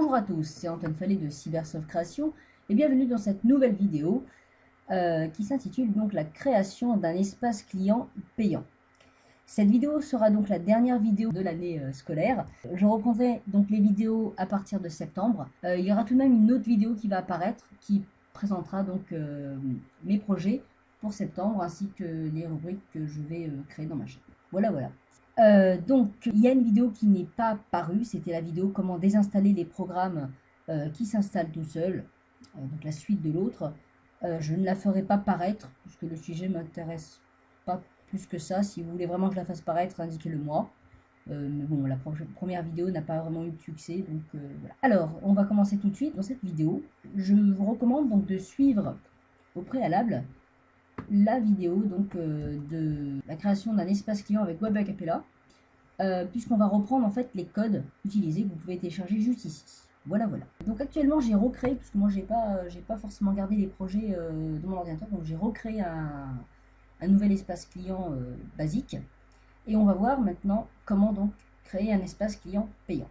Bonjour à tous, c'est Antoine Fallet de Cybersoft Création et bienvenue dans cette nouvelle vidéo qui s'intitule donc la création d'un espace client payant. Cette vidéo sera donc la dernière vidéo de l'année scolaire. Je reprendrai donc les vidéos à partir de septembre. Il y aura tout de même une autre vidéo qui va apparaître qui présentera donc mes projets pour septembre ainsi que les rubriques que je vais créer dans ma chaîne. Voilà. Donc, il y a une vidéo qui n'est pas parue, c'était la vidéo comment désinstaller les programmes qui s'installent tout seuls, donc la suite de l'autre. Je ne la ferai pas paraître, puisque le sujet ne m'intéresse pas plus que ça. Si vous voulez vraiment que je la fasse paraître, indiquez-le moi. Mais bon, la première vidéo n'a pas vraiment eu de succès, donc voilà. Alors, on va commencer tout de suite dans cette vidéo. Je vous recommande donc de suivre au préalable la vidéo donc, de la création d'un espace client avec Web Acapella, puisqu'on va reprendre en fait les codes utilisés que vous pouvez télécharger juste ici. Voilà. Donc actuellement j'ai recréé, parce que moi j'ai pas forcément gardé les projets de mon ordinateur, donc j'ai recréé un nouvel espace client basique, et on va voir maintenant comment donc créer un espace client payant.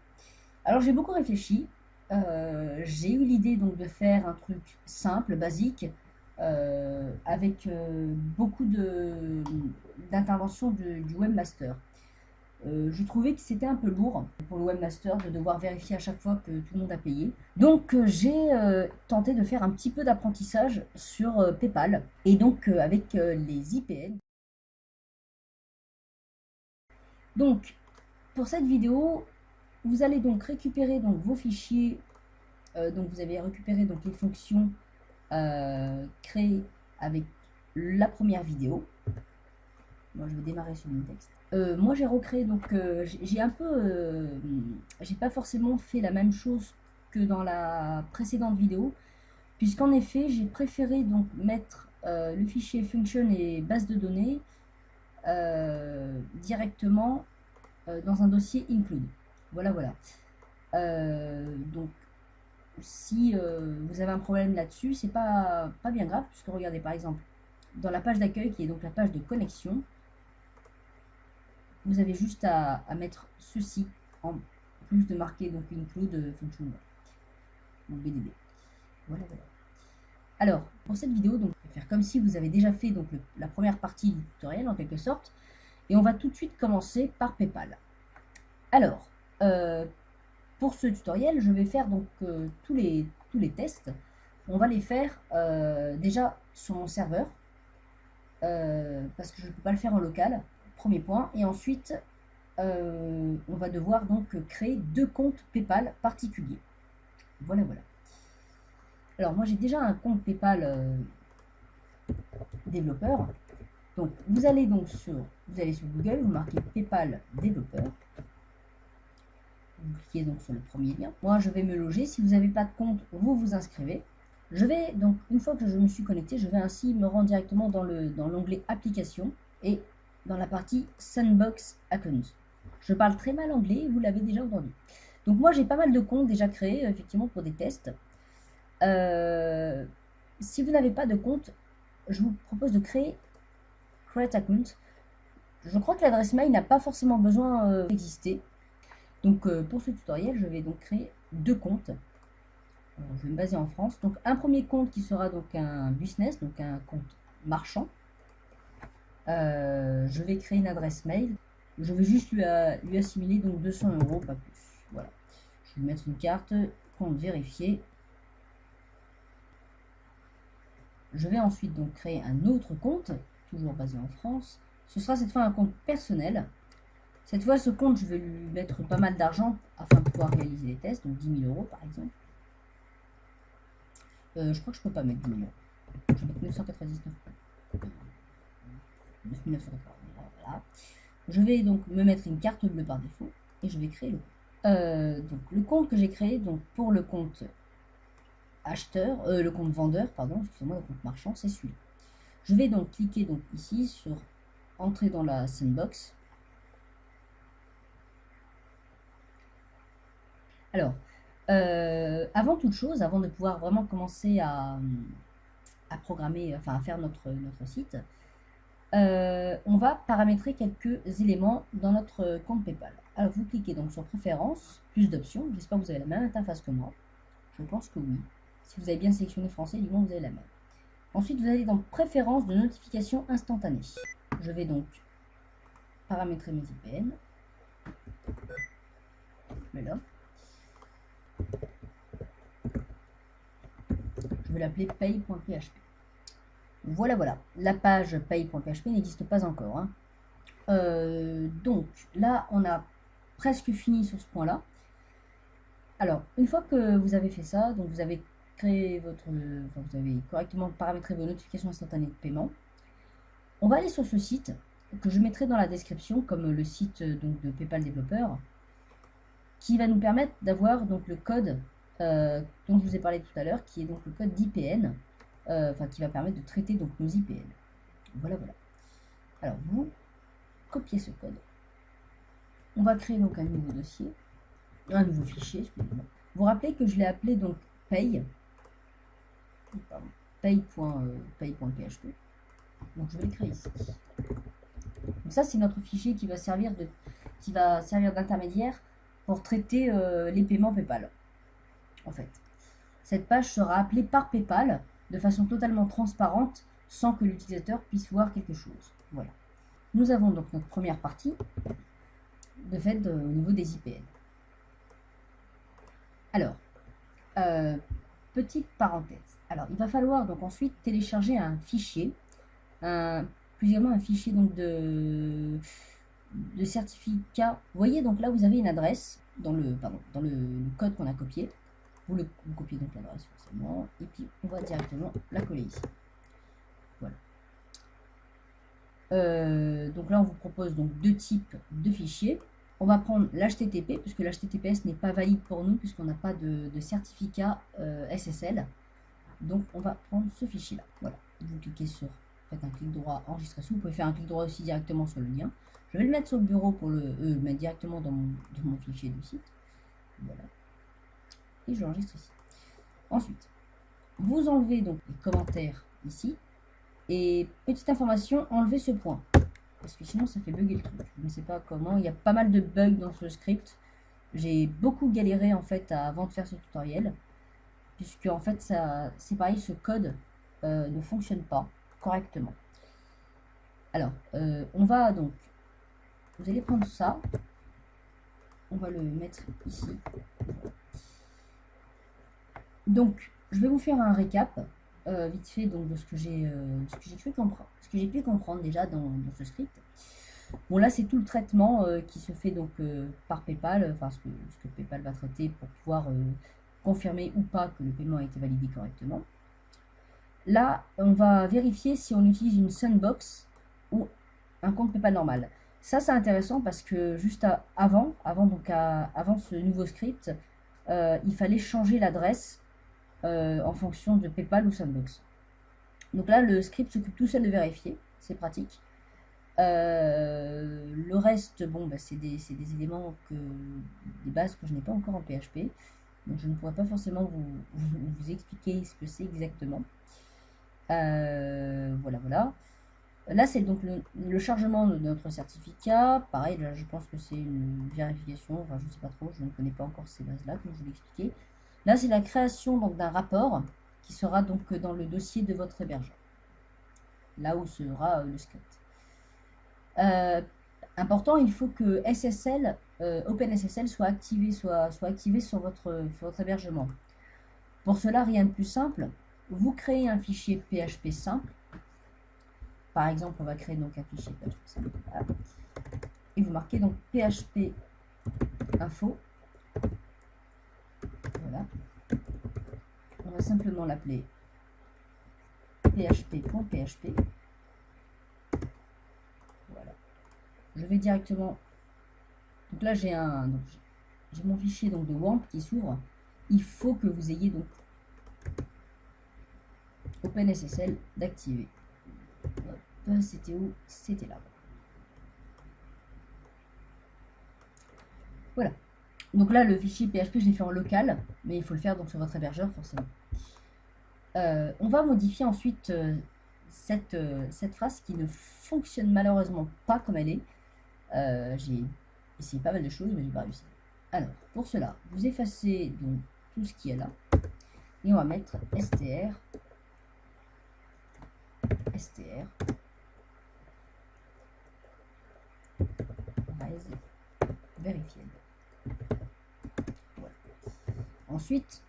Alors j'ai beaucoup réfléchi, j'ai eu l'idée donc de faire un truc simple, basique, avec beaucoup d'interventions du webmaster. Je trouvais que c'était un peu lourd pour le webmaster de devoir vérifier à chaque fois que tout le monde a payé. Donc j'ai tenté de faire un petit peu d'apprentissage sur PayPal et donc avec les IPN. Donc pour cette vidéo, vous allez donc récupérer donc vos fichiers. Donc vous avez récupéré donc les fonctions créées avec la première vidéo. Moi je vais démarrer sur mon texte. Moi j'ai recréé donc j'ai pas forcément fait la même chose que dans la précédente vidéo, puisqu'en effet j'ai préféré donc mettre le fichier function et base de données directement dans un dossier include. Voilà. Donc si vous avez un problème là-dessus, c'est pas bien grave, puisque regardez par exemple dans la page d'accueil qui est donc la page de connexion, vous avez juste à mettre ceci en plus de marquer donc include function donc BDB. Voilà. Alors pour cette vidéo, donc je vais faire comme si vous avez déjà fait donc la première partie du tutoriel en quelque sorte, et on va tout de suite commencer par PayPal. Alors pour ce tutoriel, je vais faire donc tous les tests. On va les faire déjà sur mon serveur parce que je ne peux pas le faire en local. Premier point. Et ensuite, on va devoir donc créer 2 comptes PayPal particuliers. Voilà. Alors moi j'ai déjà un compte PayPal développeur. Donc vous allez sur Google, vous marquez PayPal développeur. Vous cliquez donc sur le premier lien. Moi je vais me loger. Si vous n'avez pas de compte, vous vous inscrivez. Je vais donc, une fois que je me suis connecté, je vais ainsi me rendre directement dans l'onglet application et dans la partie Sandbox Account. Je parle très mal anglais, vous l'avez déjà entendu. Donc moi j'ai pas mal de comptes déjà créés effectivement pour des tests. Si vous n'avez pas de compte, je vous propose de créer Create Account. Je crois que l'adresse mail n'a pas forcément besoin d'exister. Donc pour ce tutoriel, je vais donc créer 2 comptes. Alors, je vais me baser en France. Donc un premier compte qui sera donc un business, donc un compte marchand. Je vais créer une adresse mail. Je vais juste lui assimiler donc 200 €, pas plus. Voilà. Je vais mettre une carte, compte vérifié. Je vais ensuite donc créer un autre compte, toujours basé en France. Ce sera cette fois un compte personnel. Cette fois, ce compte, je vais lui mettre pas mal d'argent afin de pouvoir réaliser les tests, donc 10 000 € par exemple. Je crois que je peux pas mettre 10 000 €. Je vais mettre 999. 999, voilà. Je vais donc me mettre une carte bleue par défaut et je vais créer le compte. Donc le compte que j'ai créé donc pour le compte acheteur, le compte vendeur, pardon, excusez-moi, le compte marchand, c'est celui-là. Je vais donc cliquer donc ici sur entrer dans la sandbox. Alors, avant toute chose, avant de pouvoir vraiment commencer à programmer, enfin à faire notre site, on va paramétrer quelques éléments dans notre compte PayPal. Alors vous cliquez donc sur Préférences, plus d'options. J'espère que vous avez la même interface que moi. Je pense que oui. Si vous avez bien sélectionné français, du moins vous avez la même. Ensuite, vous allez dans Préférences de notification instantanée. Je vais donc paramétrer mes IPN. Je mets là. Je vais l'appeler pay.php. Voilà, voilà. La page pay.php n'existe pas encore, hein. Donc là, on a presque fini sur ce point-là. Alors, une fois que vous avez fait ça, donc vous avez créé vous avez correctement paramétré vos notifications instantanées de paiement, on va aller sur ce site que je mettrai dans la description comme le site donc, de PayPal développeur, qui va nous permettre d'avoir donc le code dont je vous ai parlé tout à l'heure, qui est donc le code d'IPN, qui va permettre de traiter donc nos IPN. Voilà, voilà. Alors vous copiez ce code. On va créer donc un nouveau dossier, un nouveau fichier, excusez-moi. Vous vous rappelez que je l'ai appelé donc pay, pay.php. Donc je vais le créer ici. Donc ça c'est notre fichier qui va servir d'intermédiaire pour traiter les paiements PayPal. En fait, cette page sera appelée par PayPal de façon totalement transparente sans que l'utilisateur puisse voir quelque chose. Voilà. Nous avons donc notre première partie de fait au niveau des IPN. Alors, petite parenthèse. Alors, il va falloir donc ensuite télécharger un fichier, plusieurs un fichier donc de certificat. Vous voyez, donc là, vous avez une adresse dans le code qu'on a copié. Vous copiez donc l'adresse forcément, et puis on va directement la coller ici. Voilà. Donc là, on vous propose donc deux types de fichiers. On va prendre l'HTTP, puisque l'HTTPS n'est pas valide pour nous, puisqu'on n'a pas de certificat SSL. Donc, on va prendre ce fichier-là. Voilà. Vous cliquez sur, faites un clic droit, enregistrer sous. Vous pouvez faire un clic droit aussi directement sur le lien. Je vais le mettre sur le bureau pour le mettre directement dans mon fichier du site. Voilà. Et je l'enregistre ici. Ensuite, vous enlevez donc les commentaires ici. Et petite information, enlevez ce point. Parce que sinon ça fait bugger le truc. Je ne sais pas comment. Il y a pas mal de bugs dans ce script. J'ai beaucoup galéré en fait avant de faire ce tutoriel. Puisque en fait c'est pareil, ce code ne fonctionne pas correctement. Alors, on va donc... Vous allez prendre ça. On va le mettre ici. Donc, je vais vous faire un récap vite fait donc, de ce que j'ai pu comprendre déjà dans ce script. Bon, là, c'est tout le traitement qui se fait donc par PayPal, enfin ce que PayPal va traiter pour pouvoir confirmer ou pas que le paiement a été validé correctement. Là, on va vérifier si on utilise une Sandbox ou un compte PayPal normal. Ça, c'est intéressant parce que juste avant ce nouveau script, il fallait changer l'adresse en fonction de PayPal ou Sandbox. Donc là, le script s'occupe tout seul de vérifier, c'est pratique. Le reste, bon, bah, c'est des éléments des bases que je n'ai pas encore en PHP, donc je ne pourrais pas forcément vous expliquer ce que c'est exactement. Voilà, voilà. Là, c'est donc le chargement de notre certificat. Pareil, là, je pense que c'est une vérification. Enfin, je ne sais pas trop, je ne connais pas encore ces bases-là, comme je vous l'ai expliqué. Là, c'est la création d'un rapport qui sera donc dans le dossier de votre hébergeur. Là où sera le script. Important, il faut que SSL, OpenSSL soit activé, sur votre hébergement. Pour cela, rien de plus simple. Vous créez un fichier PHP simple. Par exemple, on va créer donc un fichier PHP simple. Voilà. Et vous marquez donc PHP info. Voilà. On va simplement l'appeler php.php. Voilà. Je vais directement. Donc là, j'ai mon fichier donc de WAMP qui s'ouvre. Il faut que vous ayez donc OpenSSL d'activer. C'était où? C'était là. Voilà. Donc là, le fichier PHP, je l'ai fait en local, mais il faut le faire donc sur votre hébergeur, forcément. On va modifier ensuite cette phrase qui ne fonctionne malheureusement pas comme elle est. J'ai essayé pas mal de choses, mais j'ai pas réussi. Alors, pour cela, vous effacez donc tout ce qui est là. Et on va mettre str, res verified. Voilà. Ensuite,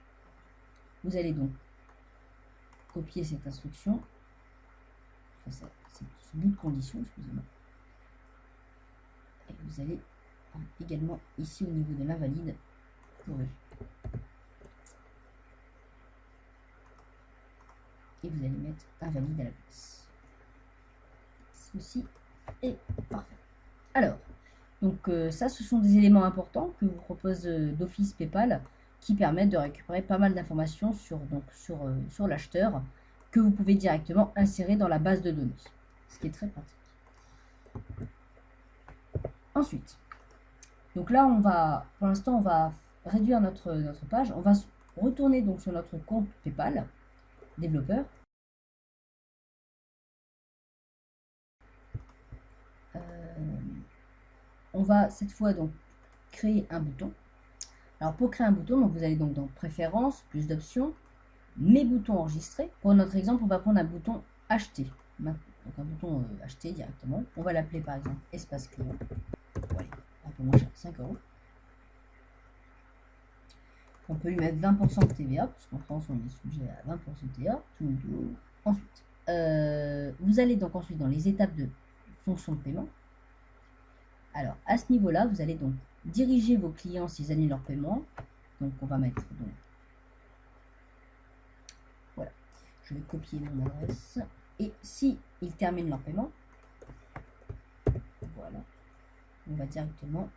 vous allez donc copier cette instruction, enfin, ce bout de condition, excusez-moi. Et vous allez également ici au niveau de l'invalide corriger. Et vous allez mettre invalide à la place. Ceci est parfait. Alors, donc ça, ce sont des éléments importants que vous propose d'Office PayPal qui permettent de récupérer pas mal d'informations sur l'acheteur que vous pouvez directement insérer dans la base de données, ce qui est très pratique. Ensuite, donc là, pour l'instant, on va réduire notre page. On va retourner donc sur notre compte PayPal développeur. On va cette fois donc créer un bouton. Alors pour créer un bouton, donc vous allez donc dans Préférences, plus d'options, Mes boutons enregistrés. Pour notre exemple, on va prendre un bouton Acheter. Donc un bouton Acheter directement. On va l'appeler par exemple Espace client. Voilà, un peu moins cher, 5 €. On peut lui mettre 20% de TVA, parce qu'en France on est sujet à 20% de TVA. Ensuite, vous allez donc ensuite dans les étapes de fonction de paiement. Alors à ce niveau-là, vous allez donc diriger vos clients s'ils annulent leur paiement. Donc on va mettre donc, voilà, je vais copier mon adresse. Et si ils terminent leur paiement, voilà, on va directement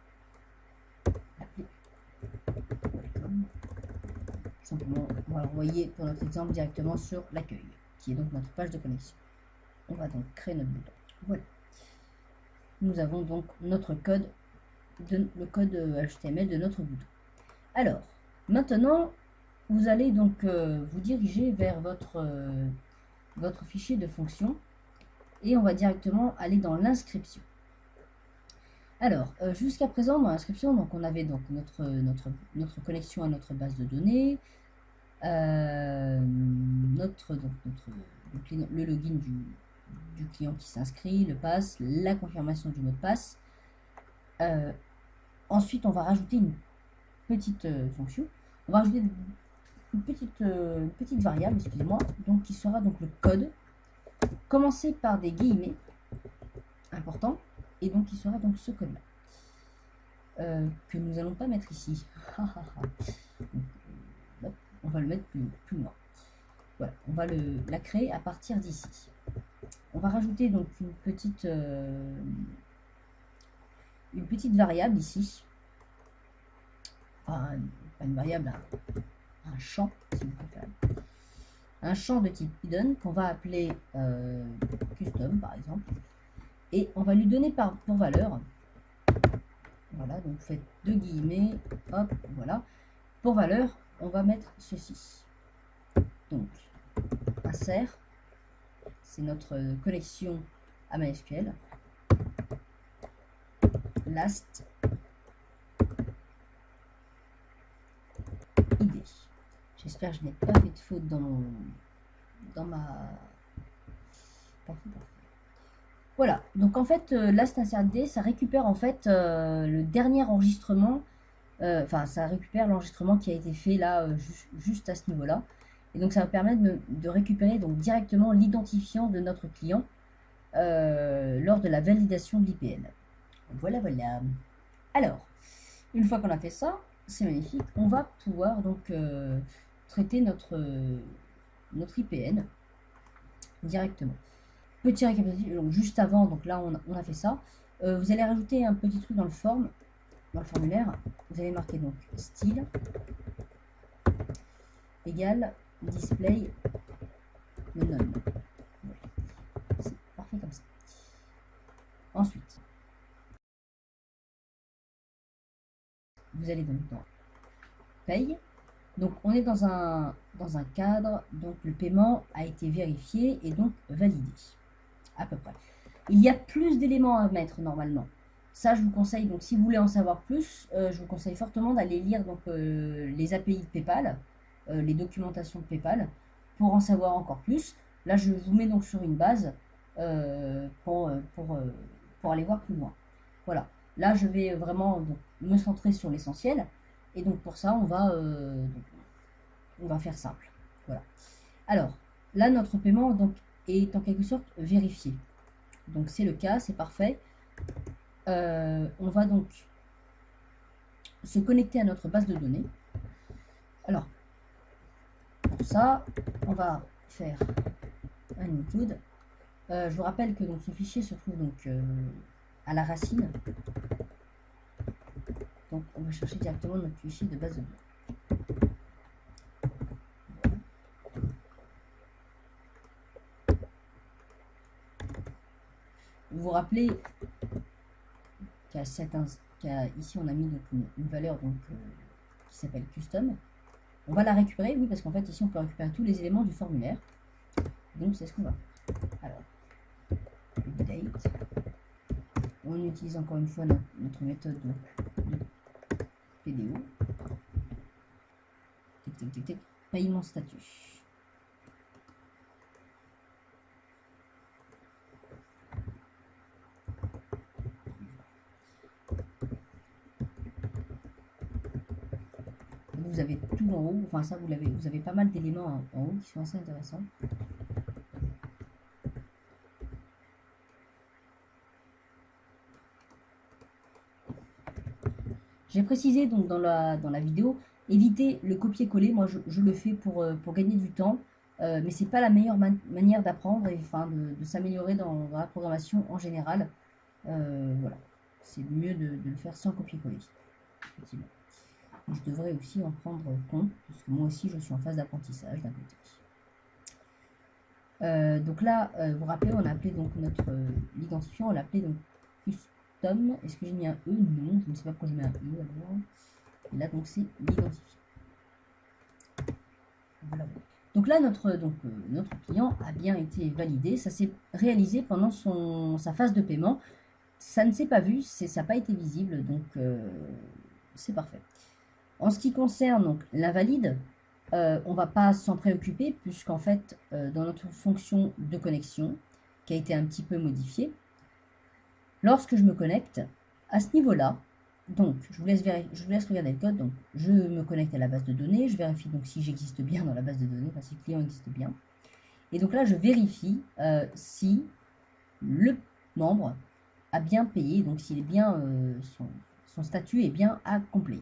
l'appeler welcome. Simplement, on va l'envoyer pour notre exemple directement sur l'accueil, qui est donc notre page de connexion. On va donc créer notre bouton. Voilà. Nous avons donc notre code, le code HTML de notre bouton. Alors, maintenant, vous allez donc vous diriger vers votre fichier de fonction et on va directement aller dans l'inscription. Alors, jusqu'à présent, dans l'inscription, donc on avait donc notre connexion à notre base de données, le login du client qui s'inscrit, le pass, la confirmation du mot de passe. Ensuite, on va rajouter une petite fonction. On va rajouter une petite variable, excusez-moi, donc qui sera donc le code, commencé par des guillemets importants, et donc qui sera donc ce code-là. Que nous n'allons pas mettre ici. Donc, on va le mettre plus loin. Voilà, on va la créer à partir d'ici. On va rajouter donc une petite variable ici. Enfin, pas une variable, un champ, si vous préférez. Un champ de type hidden qu'on va appeler custom, par exemple. Et on va lui donner pour valeur. Voilà, donc vous faites deux guillemets, hop, voilà. Pour valeur, on va mettre ceci. Donc, insert, c'est notre connexion à MySQL. Last ID. J'espère que je n'ai pas fait de faute dans ma... Parfait. Voilà, donc en fait, last insert ID, ça récupère en fait le dernier enregistrement, enfin ça récupère l'enregistrement qui a été fait là, juste à ce niveau-là. Et donc ça va permettre de récupérer donc directement l'identifiant de notre client lors de la validation de l'IPN. Voilà, voilà. Alors, une fois qu'on a fait ça, c'est magnifique, on va pouvoir donc traiter notre IPN directement. Petit récapitulatif, donc juste avant, donc là on a fait ça. Vous allez rajouter un petit truc dans le formulaire. Vous allez marquer donc style égale display le none. C'est parfait comme ça. Ensuite, vous allez donc dans paye, Donc on est dans un cadre, donc le paiement a été vérifié et donc validé, à peu près. Il y a plus d'éléments à mettre normalement. Ça, je vous conseille, donc si vous voulez en savoir plus, je vous conseille fortement d'aller lire donc, les API de PayPal, les documentations de PayPal, pour en savoir encore plus. Là, je vous mets donc sur une base pour aller voir plus loin. Voilà. Là, je vais vraiment donc, me centrer sur l'essentiel. Et donc pour ça, on va faire simple. Voilà. Alors, là, notre paiement donc, est en quelque sorte vérifié. Donc c'est le cas, c'est parfait. On va donc se connecter à notre base de données. Alors, pour ça, on va faire un include. Je vous rappelle que donc, ce fichier se trouve donc à la racine. Donc on va chercher directement notre fichier de base de données. Vous vous rappelez ici on a mis donc une valeur donc, qui s'appelle custom. On va la récupérer, oui, parce qu'en fait ici on peut récupérer tous les éléments du formulaire. Donc c'est ce qu'on va faire. Alors, update. On utilise encore une fois notre méthode de PDO. Paiement statut. Vous avez tout en haut, enfin ça vous avez pas mal d'éléments en haut qui sont assez intéressants. J'ai précisé donc dans la vidéo, éviter le copier-coller. Moi je le fais pour gagner du temps, mais c'est pas la meilleure manière d'apprendre et enfin de s'améliorer dans la programmation en général. Voilà, c'est mieux de le faire sans copier-coller. Effectivement. Je devrais aussi en prendre compte, parce que moi aussi je suis en phase d'apprentissage d'un côté. Donc là, vous vous rappelez, on a appelé donc notre identifiant, on l'a appelé donc custom. Est-ce que j'ai mis un E? Non, je ne sais pas pourquoi je mets un E alors. Et là donc c'est l'identifiant. Voilà. Donc là notre client a bien été validé, ça s'est réalisé pendant sa phase de paiement. Ça ne s'est pas vu, ça n'a pas été visible, donc c'est parfait. En ce qui concerne donc l'invalide, on ne va pas s'en préoccuper puisqu'en fait, dans notre fonction de connexion, qui a été un petit peu modifiée, lorsque je me connecte, à ce niveau-là, donc je vous laisse regarder le code, donc je me connecte à la base de données, je vérifie donc si j'existe bien dans la base de données, enfin si le client existe bien. Et donc là, je vérifie si le membre a bien payé, donc s'il est bien, son statut est bien à complet.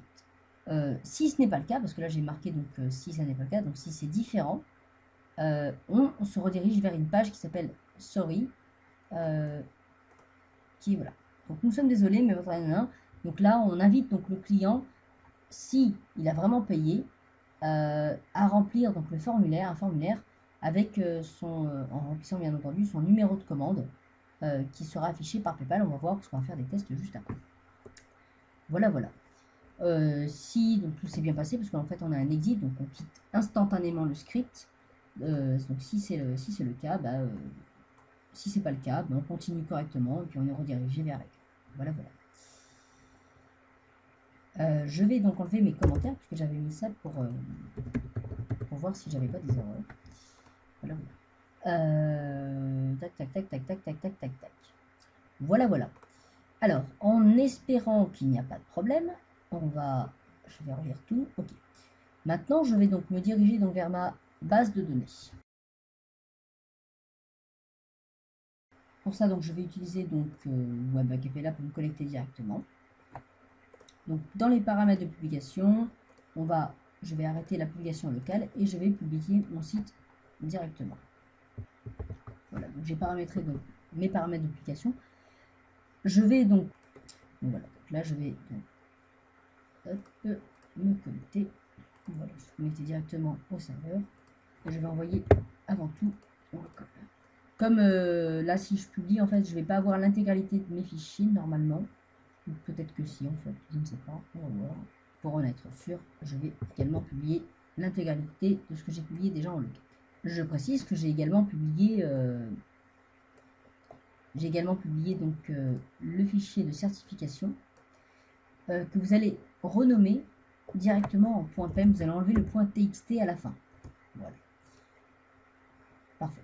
Si ce n'est pas le cas, parce que là j'ai marqué donc si ça n'est pas le cas, donc si c'est différent, on se redirige vers une page qui s'appelle Sorry, qui voilà. Donc nous sommes désolés, mais votre donc là on invite donc le client, si il a vraiment payé, à remplir donc un formulaire avec en remplissant bien entendu son numéro de commande qui sera affiché par PayPal. On va voir parce qu'on va faire des tests juste après. Voilà. Si donc, tout s'est bien passé, parce qu'en fait on a un exit, donc on quitte instantanément le script. Donc si c'est le cas, si c'est pas le cas, on continue correctement et puis on est redirigé vers la. Voilà. Je vais donc enlever mes commentaires puisque j'avais mis ça pour voir si j'avais pas des erreurs. Voilà. Tac. Voilà. Alors, en espérant qu'il n'y a pas de problème, je vais relire tout. Ok. Maintenant, je vais donc me diriger donc vers ma base de données. Pour ça, donc, je vais utiliser donc WebAcapella pour me connecter directement. Donc, dans les paramètres de publication, je vais arrêter la publication locale et je vais publier mon site directement. Voilà, donc j'ai paramétré donc, mes paramètres de publication. Je vais donc voilà, donc là je vais me connecter. Voilà, je vais me connecter directement au serveur et je vais envoyer avant tout. Comme là, si je publie, en fait, je ne vais pas avoir l'intégralité de mes fichiers normalement. Peut-être que si, en fait, je ne sais pas. On va voir. Pour en être sûr, je vais également publier l'intégralité de ce que j'ai publié déjà en local. Je précise que j'ai également publié donc le fichier de certification que vous allez renommer directement en .pem. Vous allez enlever le .txt à la fin. Voilà. Parfait.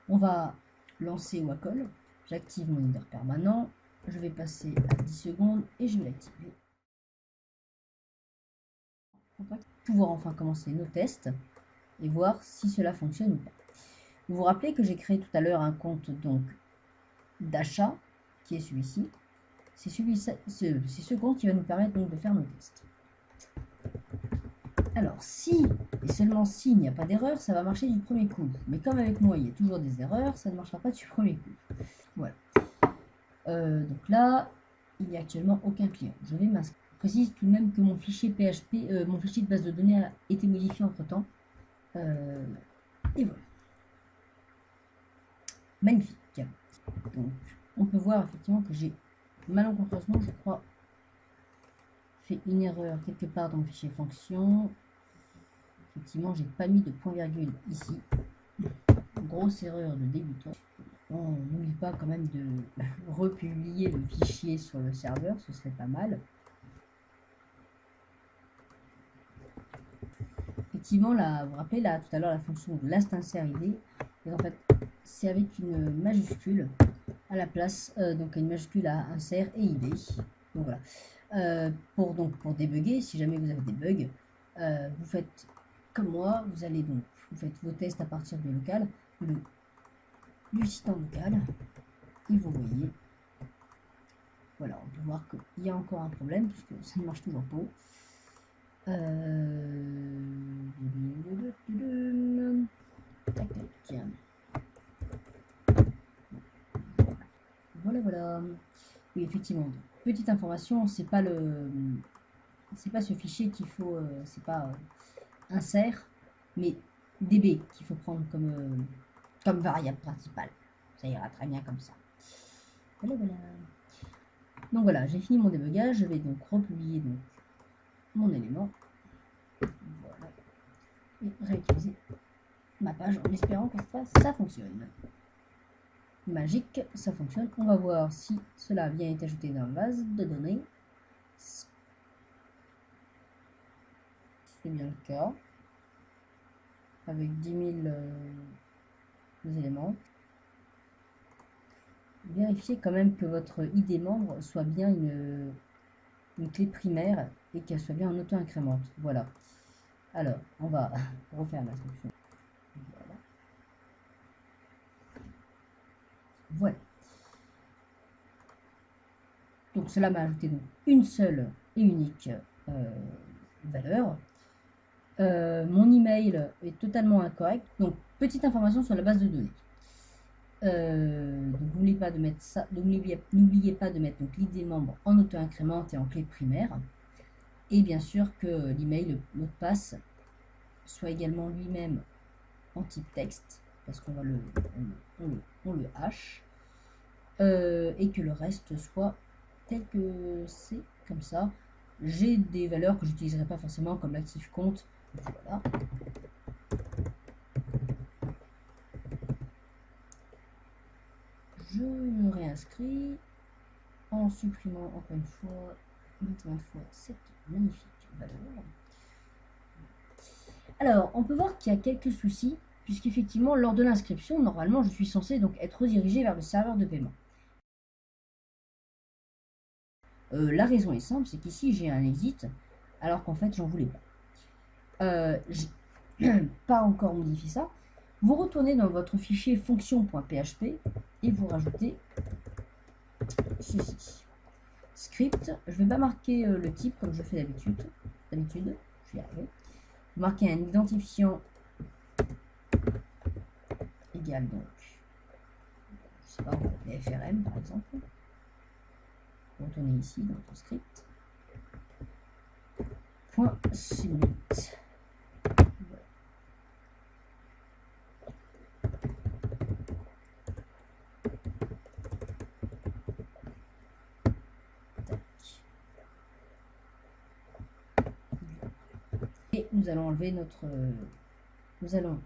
On va lancer Wacol. J'active mon header permanent. Je vais passer à 10 secondes et je vais l'activer. Pour pouvoir enfin commencer nos tests et voir si cela fonctionne ou pas. Vous vous rappelez que j'ai créé tout à l'heure un compte donc d'achat qui est celui-ci. C'est ce compte qui va nous permettre donc de faire nos tests. Alors, si et seulement s'il n'y a pas d'erreur, ça va marcher du premier coup. Mais comme avec moi, il y a toujours des erreurs, ça ne marchera pas du premier coup. Voilà. Donc là, il n'y a actuellement aucun client. Je vais m'inscrire. Je précise tout de même que mon fichier PHP, mon fichier de base de données a été modifié entre-temps. Et voilà. Magnifique. Donc, on peut voir effectivement que j'ai malencontreusement, je crois, fait une erreur quelque part dans le fichier fonction. Effectivement, j'ai pas mis de point-virgule ici. Grosse erreur de débutant. On n'oublie pas quand même de republier le fichier sur le serveur, ce serait pas mal. Effectivement, là, vous vous rappelez là tout à l'heure la fonction de last-insert-id, en fait, c'est avec une majuscule à la place, donc une majuscule à insert et id. Donc voilà. Pour débugger, si jamais vous avez des bugs, vous faites comme moi, vous faites vos tests à partir du local, du site en local, et vous voyez, voilà, on peut voir qu'il y a encore un problème puisque ça ne marche toujours pas. Voilà. Oui, effectivement. Petite information, c'est pas ce fichier qu'il faut, c'est pas insert, mais db qu'il faut prendre comme variable principale. Ça ira très bien comme ça. Voilà. Donc voilà, j'ai fini mon débugage. Je vais donc republier mon élément. Voilà. Et réutiliser ma page en espérant que ça fonctionne. Magique, ça fonctionne. On va voir si cela vient être ajouté dans la base de données. C'est bien le cas. Avec 10 000 éléments. Vérifiez quand même que votre ID membre soit bien une clé primaire et qu'elle soit bien en auto-incrémente. Voilà. Alors, on va refaire l'instruction. Voilà. Donc cela m'a ajouté donc une seule et unique valeur. Mon email est totalement incorrect. Donc petite information sur la base de données. Donc n'oubliez pas de mettre ça. N'oubliez pas de mettre l'id membre en auto-incrémente et en clé primaire. Et bien sûr que l'email, le mot de passe, soit également lui-même en type texte, parce qu'on va on le hash, et que le reste soit tel que c'est, comme ça. J'ai des valeurs que j'utiliserai pas forcément comme l'actif compte. Voilà. Je me réinscris en supprimant encore une fois, 20 fois cette magnifique valeur. Alors, on peut voir qu'il y a quelques soucis, puisqu'effectivement, lors de l'inscription, normalement, je suis censé donc être redirigé vers le serveur de paiement. La raison est simple, c'est qu'ici, j'ai un exit, alors qu'en fait, j'en voulais pas. J'ai pas encore modifié ça. Vous retournez dans votre fichier fonction.php et vous rajoutez ceci. Script, je ne vais pas marquer le type comme je fais d'habitude. Je vais y arriver. Vous marquez un identifiant égal donc, je sais pas, FRM par exemple. Retournez ici dans votre script. Point submit. Voilà. nous allons enlever notre... nous allons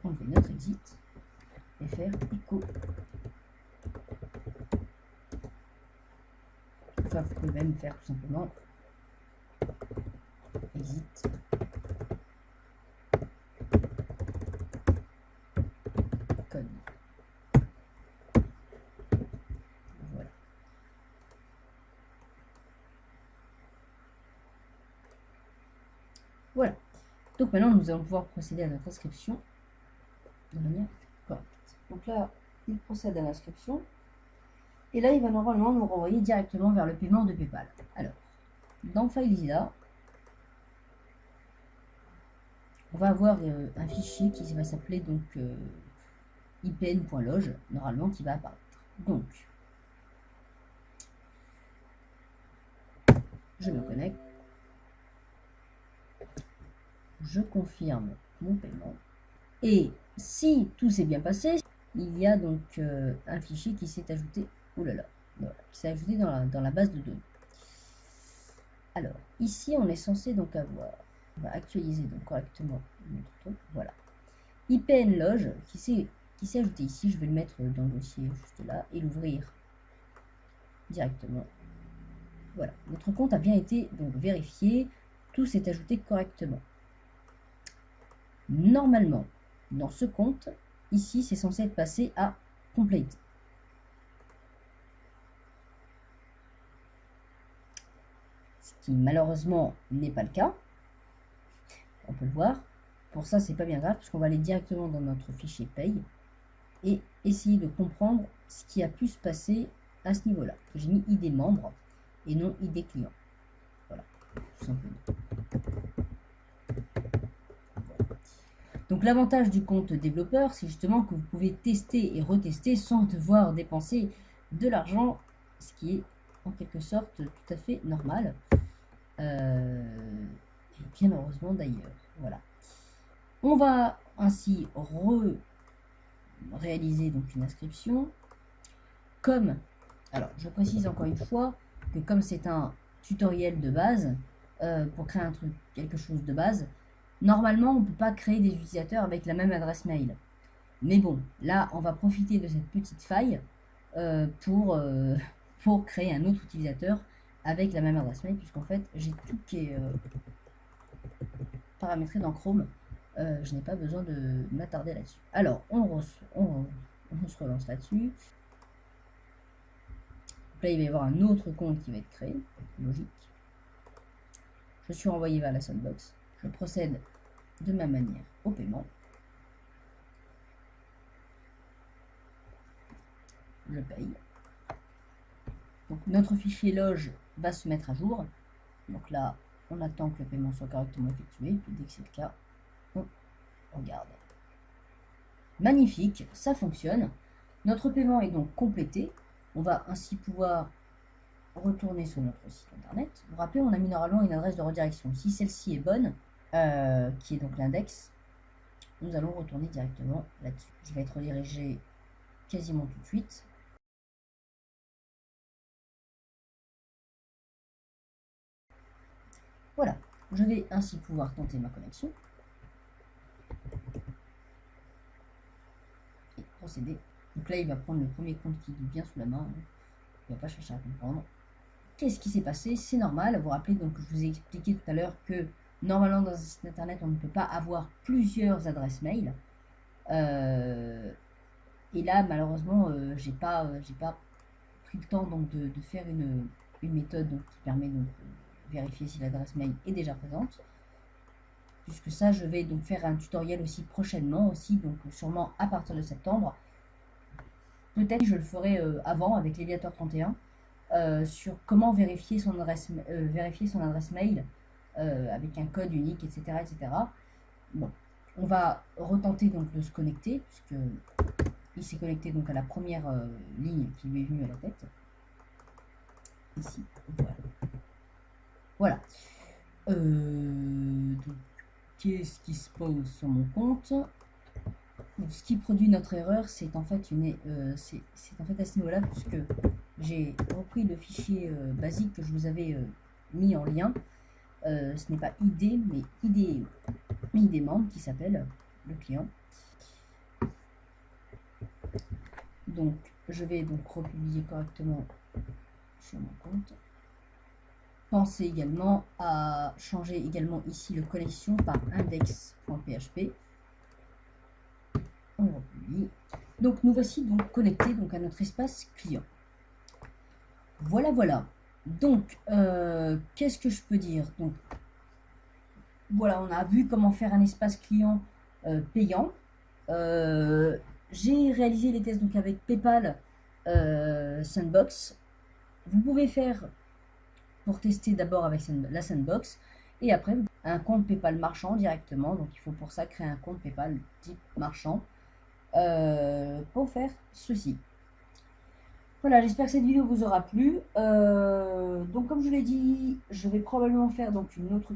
enlever notre exit et faire echo. Enfin, vous pouvez même faire tout simplement exit. Code. Voilà. Voilà. Donc maintenant, nous allons pouvoir procéder à notre inscription de manière correcte. Donc là, il procède à l'inscription. Et là, il va normalement nous renvoyer directement vers le paiement de PayPal. Alors, dans FileZilla, on va avoir un fichier qui va s'appeler donc ipn.loge, normalement, qui va apparaître. Donc, je me connecte. Je confirme mon paiement. Et si tout s'est bien passé, il y a donc un fichier qui s'est ajouté, voilà, qui s'est ajouté dans la base de données. Alors, ici, on est censé donc avoir, on va actualiser donc correctement notre truc, voilà. ipn.loge qui s'est ajouté ici, je vais le mettre dans le dossier juste là et l'ouvrir directement. Voilà, notre compte a bien été donc vérifié, tout s'est ajouté correctement. Normalement, dans ce compte, ici, c'est censé être passé à complete. Ce qui malheureusement n'est pas le cas. On peut le voir. Pour ça, c'est pas bien grave, puisqu'on va aller directement dans notre fichier paye et essayer de comprendre ce qui a pu se passer à ce niveau-là. J'ai mis ID membre et non ID client. Voilà, tout simplement. Donc l'avantage du compte développeur, c'est justement que vous pouvez tester et retester sans devoir dépenser de l'argent, ce qui est en quelque sorte tout à fait normal. Et bien heureusement d'ailleurs. Voilà. On va ainsi réaliser donc une inscription. Comme, alors je précise encore une fois que comme c'est un tutoriel de base, pour créer un truc, quelque chose de base, normalement, on ne peut pas créer des utilisateurs avec la même adresse mail. Mais bon, là, on va profiter de cette petite faille pour créer un autre utilisateur avec la même adresse mail, puisqu'en fait, j'ai tout qui est paramétré dans Chrome. Je n'ai pas besoin de m'attarder là-dessus. Alors, on se relance là-dessus. Là, il va y avoir un autre compte qui va être créé, logique. Je suis renvoyé vers la sandbox. Je procède de ma manière au paiement. Je paye. Donc notre fichier loge va se mettre à jour. Donc là, on attend que le paiement soit correctement effectué. Puis dès que c'est le cas, on regarde. Magnifique, ça fonctionne. Notre paiement est donc complété. On va ainsi pouvoir retourner sur notre site internet. Vous vous rappelez, on a mis normalement une adresse de redirection. Si celle-ci est bonne, qui est donc l'index, nous allons retourner directement là-dessus. Je vais être redirigé quasiment tout de suite. Voilà, je vais ainsi pouvoir tenter ma connexion et procéder. Donc là, il va prendre le premier compte qui est bien sous la main. Il ne va pas chercher à comprendre. Qu'est-ce qui s'est passé? C'est normal. Vous vous rappelez, donc je vous ai expliqué tout à l'heure que normalement dans un site internet, on ne peut pas avoir plusieurs adresses mail. Et là, malheureusement, j'ai pas pris le temps donc de faire une méthode donc, qui permet de vérifier si l'adresse mail est déjà présente. Puisque ça, je vais donc faire un tutoriel aussi prochainement, aussi, donc sûrement à partir de septembre. Peut-être que je le ferai avant avec Léviator 31 sur comment vérifier son adresse mail avec un code unique, etc., etc. Bon, on va retenter donc de se connecter puisque il s'est connecté donc à la première ligne qui lui est venue à la tête. Ici, voilà. Donc, qu'est-ce qui se pose sur mon compte? Donc, ce qui produit notre erreur, c'est en fait c'est en fait à ce niveau-là, puisque j'ai repris le fichier basique que je vous avais mis en lien. Ce n'est pas ID, mais ID membre qui s'appelle le client. Donc, je vais donc republier correctement sur mon compte. Pensez également à changer également ici le connexion par index.php. On republie. Donc, nous voici donc connectés donc à notre espace client. Voilà. Donc, qu'est-ce que je peux dire? Donc, voilà, on a vu comment faire un espace client payant. J'ai réalisé les tests donc avec PayPal Sandbox. Vous pouvez faire pour tester d'abord avec la Sandbox et après un compte PayPal marchand directement. Donc il faut pour ça créer un compte PayPal type marchand pour faire ceci. Voilà, j'espère que cette vidéo vous aura plu. Donc comme je l'ai dit, je vais probablement faire donc une autre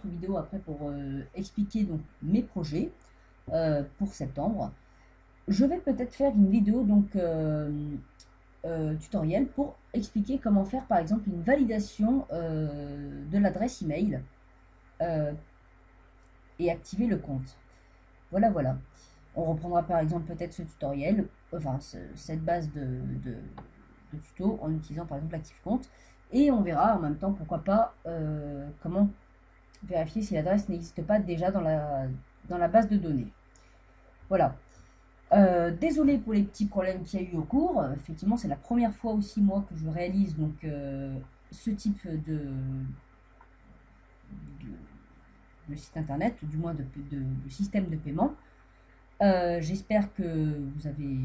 vidéo après pour expliquer donc mes projets pour septembre. Je vais peut-être faire une vidéo donc tutoriel pour expliquer comment faire par exemple une validation de l'adresse email et activer le compte. Voilà. On reprendra par exemple peut-être ce tutoriel, enfin cette base de tuto en utilisant par exemple l'ActiveCompte et on verra en même temps pourquoi pas comment vérifier si l'adresse n'existe pas déjà dans la base de données. Voilà. Désolé pour les petits problèmes qu'il y a eu au cours. Effectivement, c'est la première fois aussi moi que je réalise donc ce type de site internet, du moins de système de paiement. J'espère que vous avez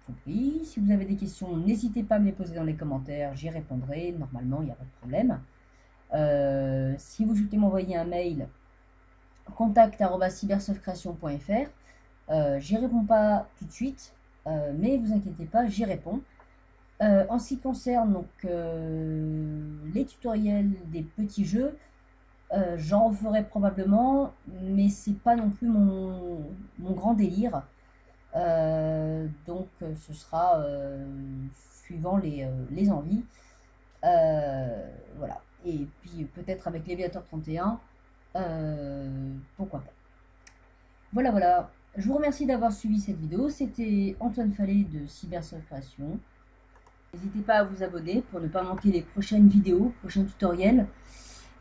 compris. Si vous avez des questions, n'hésitez pas à me les poser dans les commentaires, j'y répondrai. Normalement, il n'y a pas de problème. Si vous souhaitez m'envoyer un mail, contact@cybersoftcreation.fr. J'y réponds pas tout de suite, mais vous inquiétez pas, j'y réponds. En ce qui concerne donc les tutoriels des petits jeux, j'en ferai probablement, mais c'est pas non plus mon grand délire. Donc ce sera suivant les envies. Voilà. Et puis peut-être avec Léviator 31, pourquoi pas. Voilà. Je vous remercie d'avoir suivi cette vidéo. C'était Antoine Fallet de Cybersoft Création. N'hésitez pas à vous abonner pour ne pas manquer les prochaines vidéos, prochains tutoriels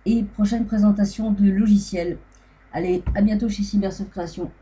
et prochaines présentations de logiciels. Allez, à bientôt chez Cybersoft Création.